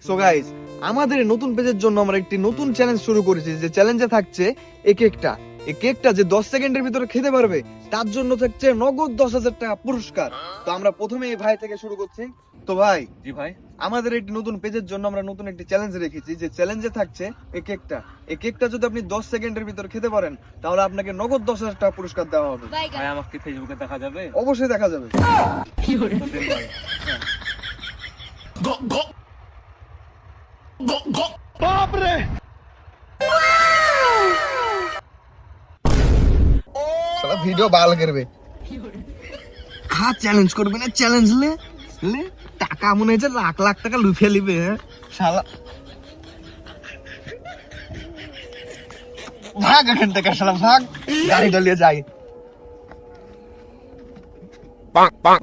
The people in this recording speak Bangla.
সো গাইস, আমাদের এই নতুন পেজের জন্য আমরা একটি নতুন চ্যালেঞ্জ শুরু করেছি, যে চ্যালেঞ্জে থাকছে এই কেকটা যে 10 সেকেন্ডের ভিতরে খেতে পারবে তার জন্য থাকছে নগদ 10,000 টাকা পুরস্কার। তো আমরা প্রথমে এই ভাই থেকে শুরু করছি। তো ভাই, জি ভাই, আমাদের একটি নতুন পেজের জন্য আমরা নতুন একটি চ্যালেঞ্জ রেখেছি, যে চ্যালেঞ্জে থাকছে এই কেকটা যদি আপনি 10 সেকেন্ডের ভিতরে খেতে পারেন তাহলে আপনাকে নগদ 10,000 টাকা পুরস্কার দেওয়া হবে। ভাই আমাকে ফেসবুকে দেখা যাবে? অবশ্যই দেখা যাবে। তো দিন ভাই। साला वीडियो बाल करबे खा चैलेंज करबे ना चैलेंज ले ले টাকা মনে হচ্ছে লাখ লাখ টাকা লুফে লিবে হ্যাঁ শালা ভাগ এখান থেকে শালা ভাগ গাড়ি ডালিয়ে যাই পাক পাক